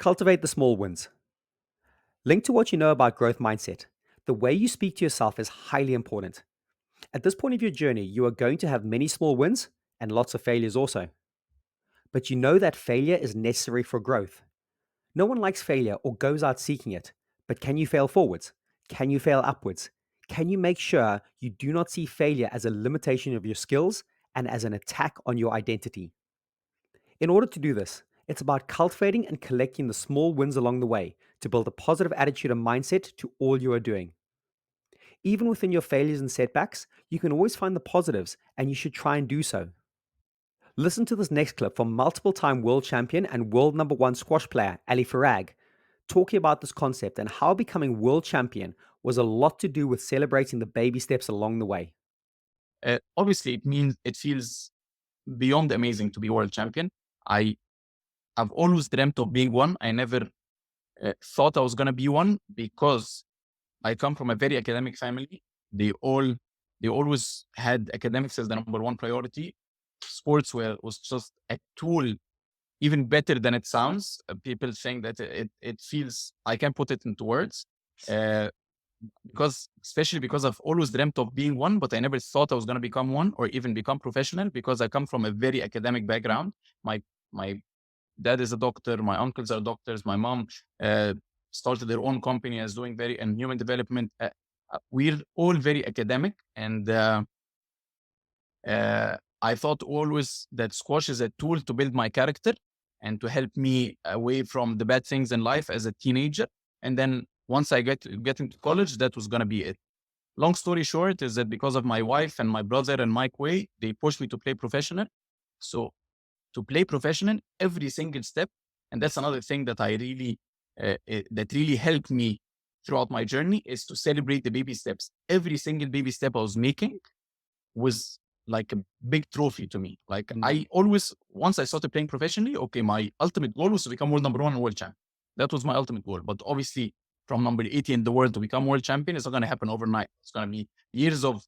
Cultivate the small wins. Link to what you know about growth mindset. The way you speak to yourself is highly important. At this point of your journey, you are going to have many small wins and lots of failures also. But you know that failure is necessary for growth. No one likes failure or goes out seeking it. But can you fail forwards? Can you fail upwards? Can you make sure you do not see failure as a limitation of your skills and as an attack on your identity? In order to do this, it's about cultivating and collecting the small wins along the way to build a positive attitude and mindset to all you are doing. Even within your failures and setbacks, you can always find the positives, and you should try and do so. Listen to this next clip from multiple time world champion and world number one squash player Ali Farag, talking about this concept and how becoming world champion was a lot to do with celebrating the baby steps along the way. Obviously, it feels beyond amazing to be world champion. I've always dreamt of being one. I never thought I was going to be one because I come from a very academic family. They always had academics as the number one priority. Sports was just a tool, even better than it sounds. People think that it feels, I can't put it into words. Especially because I've always dreamt of being one, but I never thought I was going to become one or even become professional because I come from a very academic background. My dad is a doctor. My uncles are doctors. My mom started their own company as doing in human development. We're all very academic, and I thought always that squash is a tool to build my character and to help me away from the bad things in life as a teenager. And then once I get into college, that was going to be it. Long story short is that because of my wife and my brother and Mike Way, they pushed me to play professional. So to play professional every single step, and that's another thing that that really helped me throughout my journey, is to celebrate the baby steps. Every single baby step I was making was like a big trophy to me. Like I always, once I started playing professionally, okay, my ultimate goal was to become world number one and world champion. That was my ultimate goal. But obviously, from number 80 in the world to become world champion, it's not going to happen overnight. It's going to be years of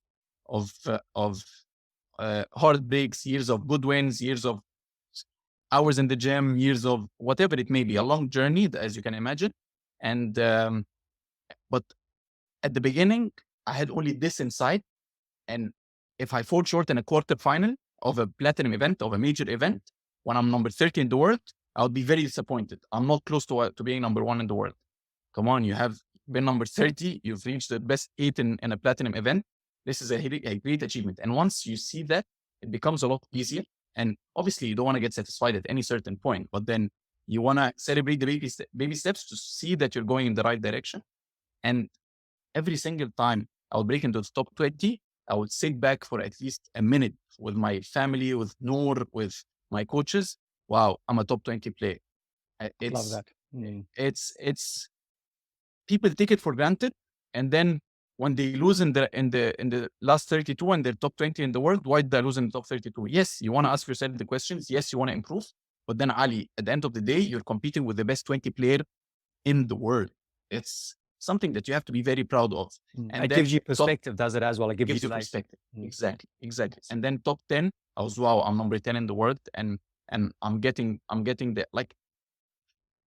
heartbreaks, years of good wins, years of hours in the gym, years of whatever it may be, a long journey, as you can imagine. And but at the beginning, I had only this inside, and if I fall short in a quarter final of a platinum event, of a major event, when I'm number 30 in the world, I would be very disappointed. I'm not close to being number one in the world. Come on, you have been number 30. You've reached the best 8 in a platinum event. This is a great achievement. And once you see that, it becomes a lot easier. And obviously, you don't want to get satisfied at any certain point, but then you want to celebrate the baby steps to see that you're going in the right direction. And every single time I would break into the top 20, I would sit back for at least a minute with my family, with Noor, with my coaches. Wow, I'm a top 20 player. Love that. It's people take it for granted, and then when they lose in the last 32 and they're top 20 in the world, why did I lose in the top 32? Yes, you want to ask yourself the questions. Yes, you want to improve, but then Ali, at the end of the day, you're competing with the best 20 player in the world. It's something that you have to be very proud of. And it gives you perspective, does it as well? It gives you perspective. Exactly. And then top 10, I was, wow, I'm number 10 in the world. And I'm getting the, like,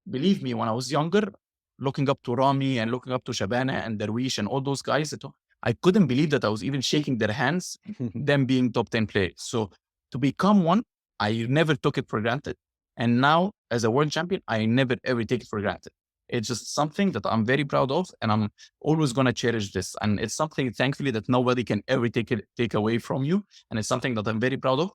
believe me, when I was younger, looking up to Rami and looking up to Shabana and Darwish and all those guys, I couldn't believe that I was even shaking their hands, them being top 10 players. So to become one, I never took it for granted. And now as a world champion, I never ever take it for granted. It's just something that I'm very proud of, and I'm always going to cherish this. And it's something, thankfully, that nobody can ever take away from you. And it's something that I'm very proud of.